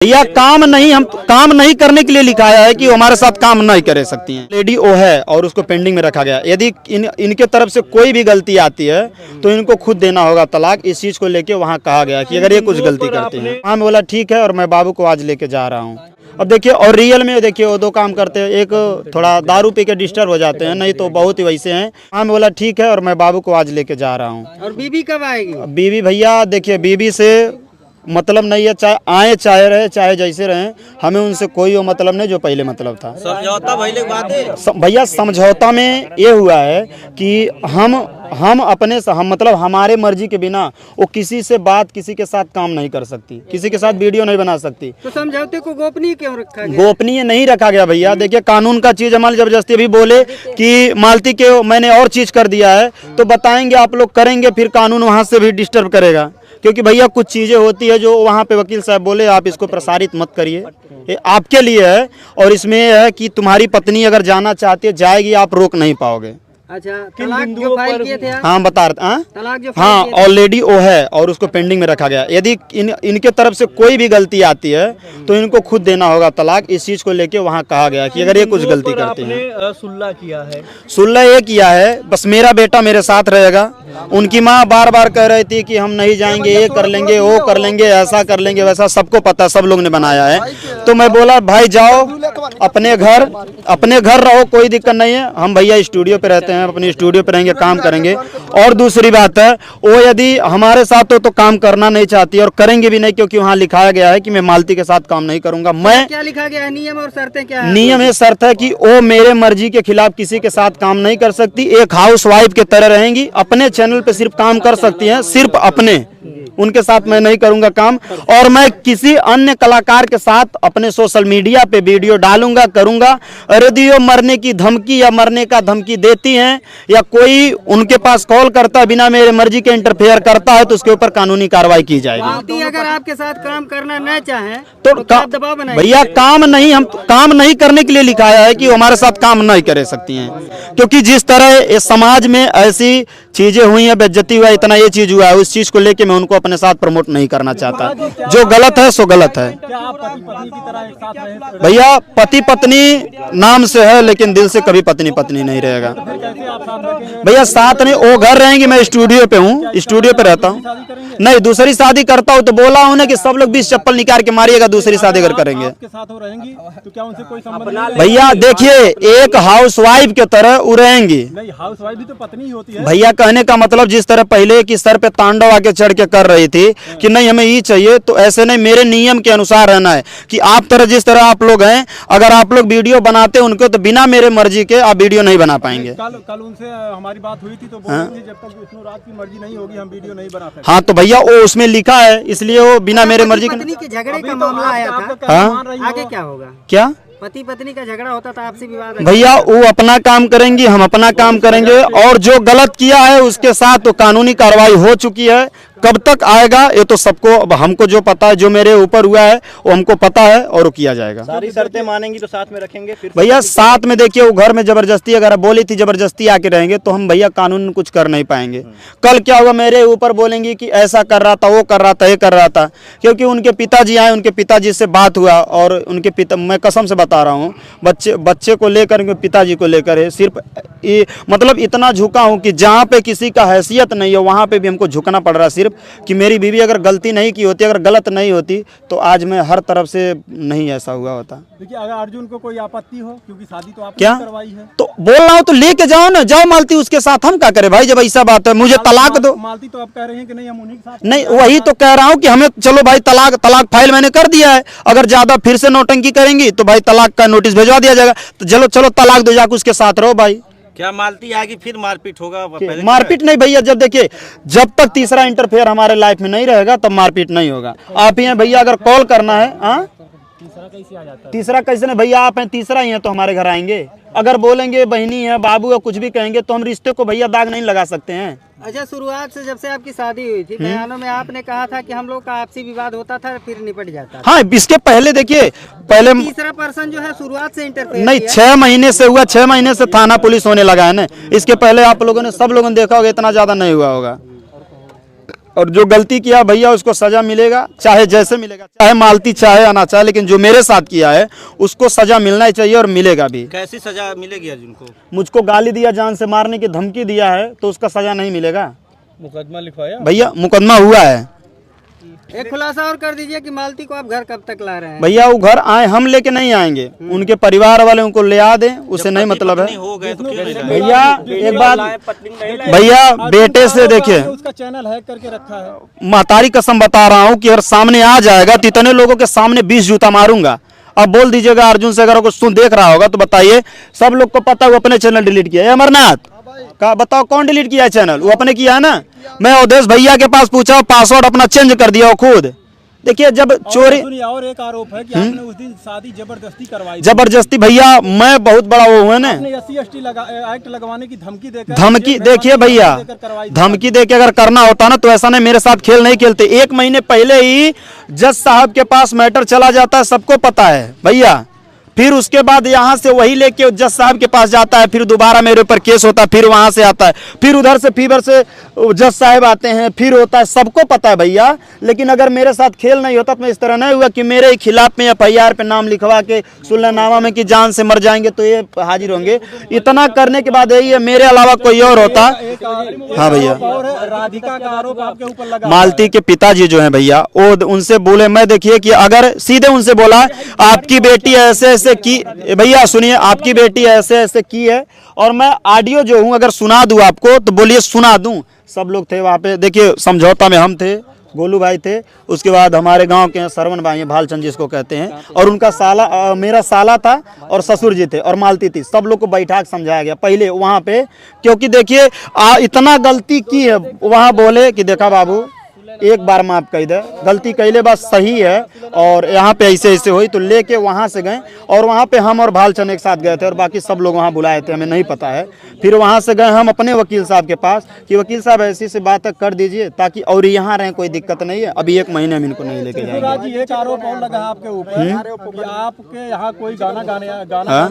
भैया हम काम नहीं करने के लिए लिखाया है कि वो हमारे साथ काम नहीं कर सकती हैं। लेडी ओ है और उसको पेंडिंग में रखा गया। यदि इनके तरफ से कोई भी गलती आती है तो इनको खुद देना होगा तलाक। इस चीज को लेके वहाँ कहा गया कि अगर ये कुछ गलती करते हैं। हाँ बोला ठीक है और मैं बाबू को आज लेके जा रहा हूँ। अब देखिए और रियल में देखिए वो दो काम करते हैं, एक थोड़ा दारू पी के डिस्टर्ब हो जाते हैं, नहीं तो बहुत ही वैसे हैं। हाँ बोला ठीक है और मैं बाबू को आज लेके जा रहा हूँ। और बीबी कब आएगी? बीबी भैया देखिए बीबी से मतलब नहीं है, चाहे आए चाहे रहे चाहे जैसे रहे, हमें उनसे कोई वो मतलब नहीं जो पहले मतलब था। समझौता भइले बात है भैया, समझौता में ये हुआ है कि हम अपने हम मतलब हमारे मर्जी के बिना वो किसी से बात, किसी के साथ काम नहीं कर सकती, किसी के साथ वीडियो नहीं बना सकती। तो समझौते को गोपनीय क्यों रखा गया? गोपनीय नहीं रखा गया भैया। देखिए कानून का चीज हमारी जबरदस्ती अभी बोले कि मालती के मैंने और चीज कर दिया है तो बताएंगे आप लोग करेंगे, फिर कानून वहां से भी डिस्टर्ब करेगा। क्योंकि भैया कुछ चीज़ें होती है जो वहाँ पे वकील साहब बोले आप इसको प्रसारित मत करिए, ये आपके लिए है। और इसमें यह है कि तुम्हारी पत्नी अगर जाना चाहती है जाएगी, आप रोक नहीं पाओगे। अच्छा, तलाक जो फाइल किए थे? हाँ बता रहे तलाक जो हाँ ऑलरेडी ओ है और उसको पेंडिंग में रखा गया। यदि इनके तरफ से कोई भी गलती आती है तो इनको खुद देना होगा तलाक। इस चीज को लेके वहाँ कहा गया कि अगर ये कुछ गलती करते हैं। सुलह किया है? सुलह ये किया है, बस मेरा बेटा मेरे साथ रहेगा। उनकी माँ बार बार कह रही थी कि हम नहीं जाएंगे, ये कर लेंगे, वो कर लेंगे, ऐसा कर लेंगे, वैसा सबको पता, सब लोग ने बनाया है। तो मैं बोला भाई जाओ अपने घर रहो, कोई दिक्कत नहीं है। हम भैया स्टूडियो पे रहते हैं, अपने स्टूडियो पे रहेंगे, काम करेंगे। और दूसरी बात है वो यदि हमारे साथ हो तो काम करना नहीं चाहती और करेंगे भी नहीं, क्योंकि वहाँ लिखाया गया है कि मैं मालती के साथ काम नहीं करूंगा। मैं क्या लिखा गया है? नियम और शर्तें क्या है? नियम ये शर्त है कि वो मेरे मर्जी के खिलाफ किसी के साथ काम नहीं कर सकती, एक हाउस वाइफ के तरह रहेंगी, अपने चैनल पे सिर्फ काम कर सकती हैं, सिर्फ अपने, उनके साथ मैं नहीं करूंगा काम। और मैं किसी अन्य कलाकार के साथ अपने सोशल मीडिया पे वीडियो डालूंगा, करूंगा। यदि वो मरने की धमकी या मरने का धमकी देती हैं या कोई उनके पास कॉल करता है बिना मेरे मर्जी के इंटरफेयर करता है तो उसके ऊपर कानूनी कार्रवाई की जाएगी। अगर आपके साथ काम करना न चाहे तो दबाव बनाएंगे? भैया हम काम नहीं करने के लिए लिखाया है कि वो हमारे साथ काम नहीं कर सकती हैं। क्योंकि जिस तरह इस समाज में ऐसी चीजें हुई है, बेइज्जती हुआ, इतना ये चीज हुआ है, उस चीज को लेके मैं उनको अपने साथ प्रमोट नहीं करना चाहता। जो गलत है सो गलत है। भैया पति पत्नी नाम से है लेकिन दिल से कभी पत्नी पत्नी नहीं रहेगा भैया। साथ नहीं, वो घर रहेंगे, मैं स्टूडियो पे हूँ, स्टूडियो पे रहता हूँ। नहीं दूसरी शादी करता हूँ तो बोला हूँ ना कि सब लोग 20 चप्पल निकाल के मारिएगा दूसरी शादी अगर करेंगे भैया। देखिए एक हाउस वाइफ के तरह वो रहेंगी। हाउस वाइफ भी तो पत्नी होती है भैया। कहने का मतलब जिस तरह पहले की सर पे तांडव आके चढ़ के कर रही थी कि नहीं हमें ये चाहिए, तो ऐसे नहीं, मेरे नियम के अनुसार रहना है कि आप तरह जिस तरह आप लोग हैं, अगर आप लोग वीडियो बनाते उनको तो बिना मेरे मर्जी के आप वीडियो नहीं बना पाएंगे। कल उनसे हमारी बात हुई थी तो बोल रही थी जब तक विष्णु राज की मर्जी नहीं होगी हम वीडियो नहीं बना सकते। हाँ तो भैया वो उसमें लिखा है, इसलिए वो बिना मेरे मर्जी के झगड़े का मामला आया था। आगे क्या होगा? क्या पति पत्नी का झगड़ा होता था, आपसी विवाद? भैया वो अपना काम करेंगी, हम अपना काम करेंगे। और जो गलत किया है उसके साथ तो कानूनी कार्रवाई हो चुकी है। कब तक आएगा ये तो सबको, अब हमको जो पता है, जो मेरे ऊपर हुआ है वो हमको पता है और वो किया जाएगा। सारी शर्तें मानेंगी तो साथ में रखेंगे फिर भैया। साथ में देखिए वो घर में जबरदस्ती अगर बोली थी जबरदस्ती आके रहेंगे तो हम भैया कानून कुछ कर नहीं पाएंगे। कल क्या हुआ, मेरे ऊपर बोलेंगी कि ऐसा कर रहा था, वो कर रहा था, ये कर रहा था। क्योंकि उनके पिताजी आए, उनके पिताजी से बात हुआ और उनके पिता, मैं कसम से बता रहा हूँ, बच्चे को लेकर, उनके पिताजी को लेकर है, सिर्फ ये मतलब इतना झुका हूँ कि जहाँ पे किसी का हैसियत नहीं है वहाँ पे भी हमको झुकना पड़ रहा है। सिर्फ कि मेरी बीवी अगर गलती नहीं की होती, अगर गलत नहीं होती तो आज मैं हर तरफ से नहीं ऐसा हुआ होता। देखिए अगर अर्जुन को कोई आपत्ति हो, क्योंकि शादी तो आपने क्या करवाई है, तो बोल रहा हूँ तो लेके जाओ ना, जाओ मालती उसके साथ, हम क्या करें भाई जब ऐसा बात है। मुझे तलाक दो। मालती तो आप कह रहे हैं कि नहीं हम उन्हीं के साथ, नहीं वही तो कह रहा हूँ कि हमें चलो भाई तलाक फाइल मैंने कर दिया है, अगर ज्यादा फिर से नौटंकी करेंगी तो भाई तलाक का नोटिस भिजवा दिया जाएगा। तो चलो तलाक दो, जाकर उसके साथ रहो भाई। क्या मालती आएगी फिर मारपीट होगा? मारपीट नहीं भैया, जब देखिए जब तक तीसरा इंटरफेयर हमारे लाइफ में नहीं रहेगा तब मारपीट नहीं होगा। आप ही हैं भैया, अगर कॉल करना है। तीसरा कैसे नहीं भैया, आप हैं तीसरा ही है तो हमारे घर आएंगे। अगर बोलेंगे बहनी है, बाबू है, कुछ भी कहेंगे तो हम रिश्ते को भैया दाग नहीं लगा सकते हैं। अच्छा, शुरुआत से जब से आपकी शादी हुई थी बयानों में आपने कहा था कि हम लोग का आपसी विवाद होता था फिर निपट जाता था। हाँ इसके पहले देखिए, पहले तीसरा पर्सन जो है शुरुआत से इंटरफेयर नहीं, 6 महीने से हुआ, 6 महीने से थाना पुलिस होने लगा है ना। इसके पहले आप लोगों ने, सब लोगों ने देखा होगा, इतना ज्यादा नहीं हुआ होगा। और जो गलती किया भैया उसको सजा मिलेगा, चाहे जैसे मिलेगा, चाहे मालती चाहे आना चाहे, लेकिन जो मेरे साथ किया है उसको सजा मिलना ही चाहिए और मिलेगा भी। कैसी सजा मिलेगी अर्जुन को? मुझको गाली दिया, जान से मारने की धमकी दिया है, तो उसका सजा नहीं मिलेगा। मुकदमा लिखवाया भैया मुकदमा हुआ है। एक खुलासा और कर दीजिए कि मालती को आप घर कब तक ला रहे हैं? भैया वो घर आए, हम लेके नहीं आएंगे, उनके परिवार वाले उनको ले आ दें, उसे नहीं मतलब है। हो गए तो क्यों नहीं लाए? भैया एक बात, भैया बेटे से देखिए, उसका चैनल हैक करके रखा है। महतारी कसम बता रहा हूँ कि अगर सामने आ जाएगा तो इतने लोगों के सामने 20 जूता मारूंगा। अब बोल दीजिएगा अर्जुन से, अगर कुछ देख रहा होगा तो बताइए। सब लोग को पता है वो अपने चैनल डिलीट किया है। अमरनाथ का बताओ कौन डिलीट किया है चैनल? वो अपने किया है ना। मैं अवधेश भैया के पास पूछा, पासवर्ड अपना चेंज कर दिया वो खुद। देखिए जब चोरी, और एक आरोप है कि आपने उस दिन शादी जबरदस्ती करवाई। जबरदस्ती भैया मैं बहुत बड़ा वो हुआ ना, SC/ST एक्ट लगवाने की धमकी देकर, धमकी देखिए भैया, धमकी देके अगर करना होता ना तो ऐसा नहीं मेरे साथ खेल नहीं खेलते। 1 महीने पहले ही जज साहब के पास मैटर चला जाता है, सबको पता है भैया। फिर उसके बाद यहाँ से वही लेके जज साहब के पास जाता है, फिर दोबारा मेरे ऊपर केस होता है, फिर वहां से आता है, फिर उधर से फीवर से जज साहब आते हैं, फिर होता है, सबको पता है भैया। लेकिन अगर मेरे साथ खेल नहीं होता तो इस तरह नहीं हुआ कि मेरे खिलाफ में FIR पे नाम लिखवा के सुलहनामा में कि जान से मर जाएंगे तो ये हाजिर होंगे। इतना करने के बाद यही है, मेरे अलावा कोई और होता। हाँ भैया, राधिका का आरोप आपके ऊपर लगा। मालती के पिताजी जो है भैया, वो उनसे बोले, मैं देखिए कि अगर सीधे उनसे बोला आपकी बेटी ऐसे ऐसे की, भैया सुनिए, आपकी बेटी ऐसे ऐसे की है, और मैं ऑडियो जो हूं अगर सुना दूं आपको तो बोलिए सुना दूं। सब लोग थे वहां पे, देखिए समझौता में हम थे, गोलू भाई थे, उसके बाद हमारे गांव के सरवण भाई भालचंद जिसको कहते हैं, और उनका साला, मेरा साला था, और ससुर जी थे, और मालती थी। सब लोग को बैठा के समझाया गया पहले वहां पे, क्योंकि देखिए इतना गलती की है। वहां बोले कि देखा बाबू एक बार माफ कह दे, गलती कैले बात सही है, और यहाँ पे ऐसे ऐसे हुई, तो लेके वहाँ से गए, और वहाँ पे हम और भालचंद एक साथ गए थे, और बाकी सब लोग वहाँ बुलाए थे, हमें नहीं पता है। फिर वहाँ से गए हम अपने वकील साहब के पास कि वकील साहब ऐसी से बात कर दीजिए ताकि और यहाँ रहें, कोई दिक्कत नहीं है। अभी 1 महीने में इनको नहीं लेके जाएंगे। एक आरोप और लगा आपके ऊपर कि आपके यहाँ कोई गाना गाने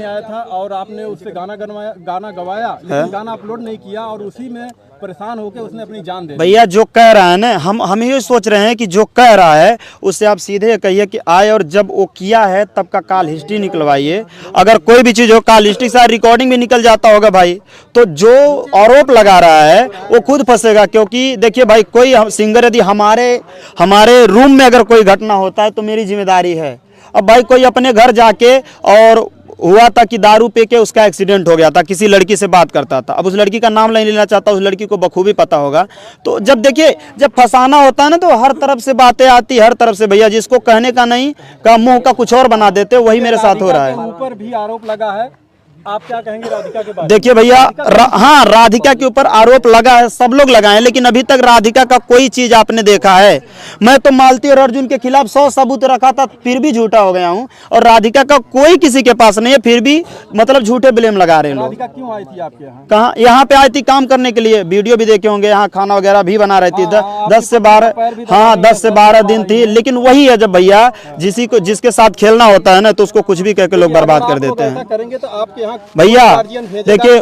आया था, और आपने उससे गाना गवाया, लेकिन गाना अपलोड नहीं किया, और उसी में परेशान होकर उसने अपनी जान दे दी। भैया जो कह रहा है ना, हम ये सोच रहे हैं कि जो कह रहा है उससे आप सीधे कहिए कि आए, और जब वो किया है तब का कॉल हिस्ट्री निकलवाइए। अगर कोई भी चीज़ हो, कॉल हिस्ट्री से रिकॉर्डिंग भी निकल जाता होगा भाई, तो जो आरोप लगा रहा है वो खुद फंसेगा। क्योंकि देखिए भाई, कोई सिंगर यदि हमारे रूम में अगर कोई घटना होता है तो मेरी जिम्मेदारी है। अब भाई कोई अपने घर जाके, और हुआ था कि दारू पी के उसका एक्सीडेंट हो गया था, किसी लड़की से बात करता था, अब उस लड़की का नाम नहीं लेना चाहता, उस लड़की को बखूबी पता होगा। तो जब देखिए जब फंसाना होता है ना, तो हर तरफ से बातें आती, हर तरफ से भैया, जिसको कहने का नहीं का मुंह का कुछ और बना देते, वही मेरे साथ हो रहा है। ऊपर भी आरोप लगा है, आप क्या कहेंगे राधिका के बारे में? देखिए भैया, हाँ राधिका के ऊपर आरोप लगा है, सब लोग लगाए, लेकिन अभी तक राधिका का कोई चीज आपने देखा है? मैं तो मालती और अर्जुन के खिलाफ 100 सबूत रखा था, फिर भी झूठा हो गया हूँ, और राधिका का कोई किसी के पास नहीं है, फिर भी मतलब झूठे ब्लेम लगा रहे हैं लोग। राधिका क्यों आई थी आपके यहाँ? कहाँ? यहाँ पे आई थी काम करने के लिए, वीडियो भी देखे होंगे, यहाँ खाना वगैरह भी बना रही थी। 10 से 12 दिन थी। लेकिन वही है, जब भैया जिसके साथ खेलना होता है ना, तो उसको कुछ भी कहकर लोग बर्बाद कर देते हैं। करेंगे तो आपके यहाँ भैया देखिए,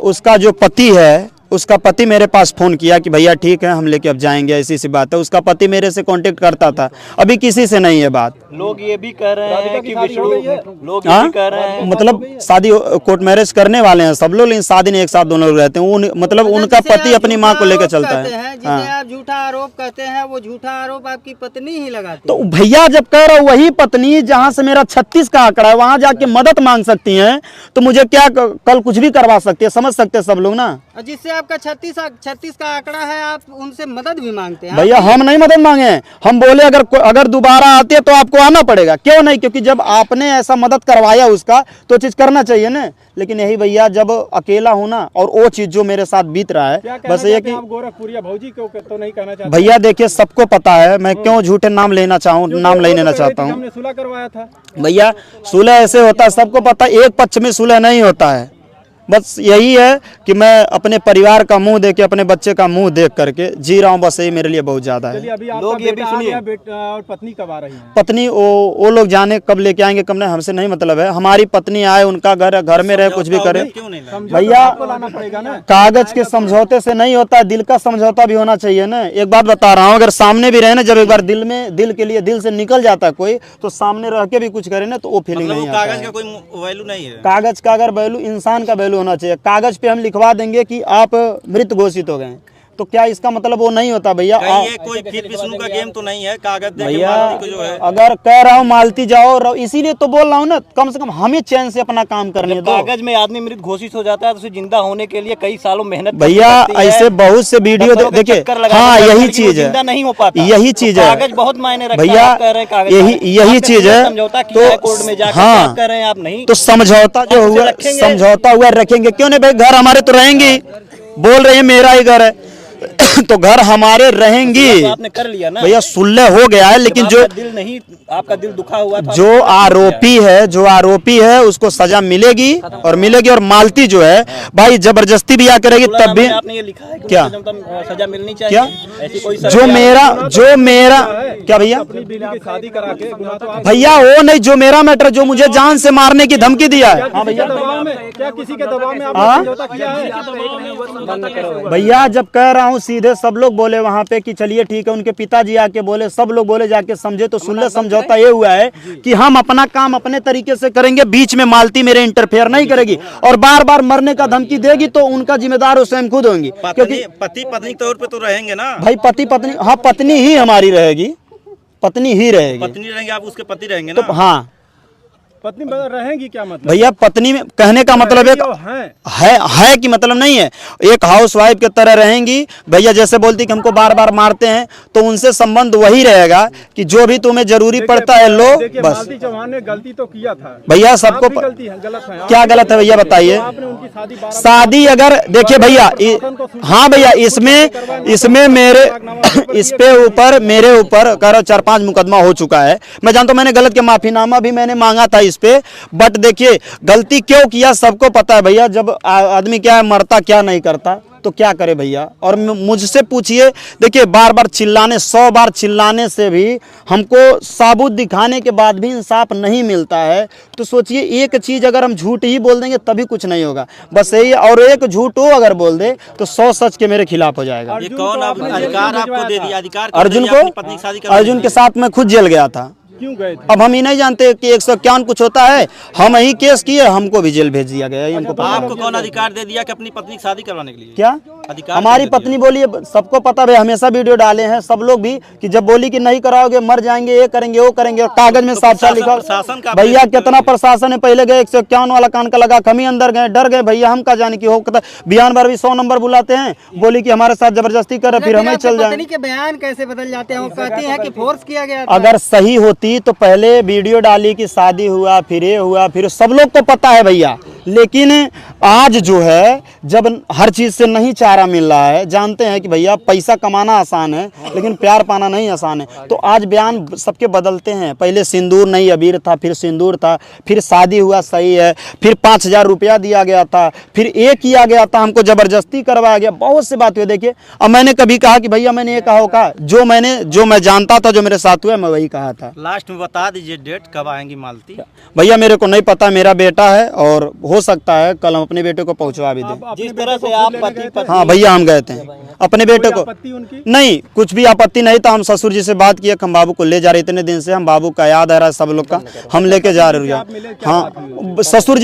उसका जो पति है, उसका पति मेरे पास फोन किया कि भैया ठीक है हम लेके अब जाएंगे, ऐसी सी बात है। उसका पति मेरे से कांटेक्ट करता था, अभी किसी से नहीं है बात। लोग ये भी कह रहे हैं कि विष्णु, लोग ये भी कह रहे हैं, मतलब शादी कोर्ट मैरिज करने वाले हैं सब लोग, लेकिन शादी नहीं एक साथ दोनों लोग रहते हैं। मतलब उनका पति अपनी माँ को लेकर चलता है। जिसे आप झूठा आरोप करते हैं, वो झूठा आरोप आपकी पत्नी ही लगाती तो भैया जब कह रहा हूँ वही पत्नी, जहाँ से मेरा 36 का आंकड़ा है, वहाँ जाके मदद मांग सकती हैं, तो मुझे क्या कल कुछ भी करवा सकती है, समझ सकते हैं सब लोग ना। जिससे आपका 36 का आंकड़ा है, आप उनसे मदद भी मांगते हैं? भैया हम नहीं मदद मांगे, हम बोले अगर दोबारा आती है तो आपको आना पड़ेगा। क्यों नहीं? क्योंकि जब आपने ऐसा मदद करवाया उसका, तो चीज करना चाहिए ना। लेकिन यही भैया, जब अकेला हूं ना, और वो चीज जो मेरे साथ बीत रहा है, बस ये कि गोरखपुरिया भौजी को तो नहीं कहना चाहते? भैया देखिए, सबको पता है मैं क्यों झूठे नाम लेना चाहता हूँ। हमने सुलह करवाया था भैया सुलह ऐसे होता है, सबको पता है, एक पक्ष में सुलह नहीं होता है। बस यही है कि मैं अपने परिवार का मुंह देख के, अपने बच्चे का मुंह देख करके जी रहा हूँ, बस यही मेरे लिए बहुत ज़्यादा है। चलिए अभी आपका लोग ये भी बेटा आ सुनिए। गया, बेटा और पत्नी कब आ रही है? पत्नी वो लोग जाने कब लेके आएंगे कब नहीं, हमसे नहीं मतलब है। हमारी पत्नी आए, उनका घर है, घर में रहे, कुछ भी करे भैया। आपको लाना पड़ेगा ना। कागज के समझौते से नहीं होता, दिल का समझौता भी होना चाहिए ना। एक बात बता रहा हूँ, अगर सामने भी रहे ना, जब एक बार दिल के लिए दिल से निकल जाता है कोई, तो सामने रह के भी कुछ करे ना तो वो फीलिंग नहीं आता है। कागज का कोई वैल्यू नहीं है। कागज का अगर वैल्यू, इंसान का वैल्यू होना चाहिए। कागज पे हम लिखवा देंगे कि आप मृत घोषित हो गए, तो क्या इसका मतलब वो नहीं होता भैया। ये कोई फिर विष्णु का गेम तो नहीं है, कागज दे के भैया मालती को जो है। अगर कह रहा हूँ मालती जाओ, इसीलिए तो बोल रहा हूँ ना, कम से कम हमें चैन से अपना काम करने दो। कागज में आदमी मृत घोषित हो जाता है तो उसे जिंदा होने के लिए कई सालों मेहनत भैया ऐसे बहुत से वीडियो देखिए। हाँ यही चीज है, जिंदा नहीं हो पाता, यही चीज है कागज बहुत मायने रखता है। भैया, आप कह रहे हैं कागज यही चीज है। समझौता किया है कोर्ट में जाकर, हाँ, आप कह रहे हैं आप नहीं, तो समझौता जो हुआ, समझौता हुआ रखेंगे क्यों नहीं भाई। घर हमारे तो रहेंगे, बोल रहे हैं मेरा ही घर है तो घर हमारे रहेंगी। तो आपने कर लिया ना भैया, सुलह हो गया है, लेकिन जो दिल नहीं, आपका दिल दुखा हुआ था। जो आरोपी है उसको सजा मिलेगी और मालती जो है भाई जबरदस्ती भी आकर रहेगी तब भी। आपने ये लिखा है कि क्या सजा मिलनी चाहिए? क्या ऐसी कोई जो मेरा क्या भैया, अपनी बीवी की शादी करा के गुनाह तो आप भैया वो नहीं, जो मेरा मैटर, जो मुझे जान से मारने की धमकी दिया है। हाँ भैया, दबाव में, क्या किसी के दबाव में आपने समझौता किया है? भैया जब कह रहा हूँ सीधे, सब लोग बोले वहाँ पे कि चलिए ठीक है, उनके पिताजी आके बोले, सब लोग बोले जाके समझे, तो सुन ले समझौता ये हुआ है कि हम अपना काम अपने तरीके से करेंगे, बीच में मालती मेरे इंटरफेयर नहीं करेगी, और बार बार मरने का धमकी देगी तो उनका जिम्मेदार वो स्वयं खुद होंगी। क्योंकि पति पत्नी के तौर पे तो रहेंगे ना। भाई पति पत्नी, हाँ पत्नी ही हमारी रहेगी, पत्नी ही रहेगी। पत्नी रहेंगे, आप उसके पति रहेंगे तो ना। हाँ पत्नी रहेंगी क्या मतलब? भैया पत्नी में कहने का मतलब है कि मतलब नहीं है, एक हाउसवाइफ के तरह रहेंगी भैया। जैसे बोलती कि हमको बार बार मारते हैं, तो उनसे संबंध वही रहेगा कि जो भी तुम्हें जरूरी पड़ता है लो बस। मालती चौहान ने गलती तो किया था भैया, सबको गलती है, गलत है। क्या गलत है भैया बताइए। आपने उनकी शादी अगर देखिए भैया, हाँ भैया, इसमें मेरे ऊपर कह रहा 4-5 मुकदमा हो चुका है। मैं जानता हूँ, मैंने गलत के माफीनामा भी मैंने मांगा था इस पे, बट देखिए गलती क्यों किया सबको पता है भैया। जब आदमी क्या है, मरता क्या नहीं करता, तो क्या करे भैया। और मुझसे पूछिए, देखिए बार बार चिल्लाने, 100 बार चिल्लाने से भी हमको साबुत दिखाने के बाद भी इंसाफ नहीं मिलता है। तो सोचिए, एक चीज अगर हम झूठ ही बोल देंगे तभी कुछ नहीं होगा, बस यही। और एक झूठ वो अगर बोल दे तो 100 सच के मेरे खिलाफ हो जाएगा। ये कौन अधिकार आपको दे दिया? अधिकार अर्जुन के साथ मैं खुद जेल गया था। क्यों गए थे? अब हम ही नहीं जानते कि 151 कुछ होता है, हम ही केस किए, हमको भी जेल भेज दिया गया। हमको पता आपको कौन अधिकार दे दिया कि अपनी पत्नी की शादी करवाने के लिए? क्या अधिकार हमारी पत्नी बोली, सबको पता है, हमेशा वीडियो डाले हैं सब लोग भी, कि जब बोली कि नहीं कराओगे मर जाएंगे, ये करेंगे वो करेंगे, और कागज में साफ साफ लिखा। भैया कितना प्रशासन है, पहले गए 151 वाला कान का लगा, हम ही अंदर गए, डर गए भैया, हम का जाने की हो। बयान बार भी 100 नंबर बुलाते हैं, बोली कि हमारे साथ जबरदस्ती कर, फिर हमें चल जाए। पत्नी के बयान कैसे बदल जाते हैं? वो कहती है कि फोर्स किया गया था। अगर सही होती तो पहले वीडियो डाली कि शादी हुआ, फिर ये हुआ, फिर सब लोग को पता है भैया। लेकिन आज जो है, जब हर चीज से नहीं चारा मिल रहा है, जानते हैं कि भैया पैसा कमाना आसान है लेकिन प्यार पाना नहीं आसान है, तो आज बयान सबके बदलते हैं। पहले सिंदूर नहीं अबीर था, फिर सिंदूर था, फिर शादी हुआ सही है, फिर 5000 रुपया दिया गया था, फिर ये किया गया था, हमको जबरदस्ती करवाया गया, बहुत सी बात हुई। देखिए, अब मैंने कभी कहा कि भैया मैंने ये कहा होगा, जो मैं जानता था, जो मेरे साथ हुआ, मैं वही कहा था। लास्ट में बता दीजिए डेट कब आएंगी मालती? भैया मेरे को नहीं पता, मेरा बेटा है और हो सकता है कल हम अपने बेटे को पहुंचवा भी दें। जिस तरह से आप पति हाँ भैया, हम गए थे अपने बेटे को। उनकी नहीं, कुछ भी आपत्ति नहीं था। हम ससुर जी से बात किए, हम बाबू को ले जा रहे, इतने दिन से हम बाबू का याद आ रहा है सब लोग का, हम लेके जा रहे हैं। हाँ ससुर जी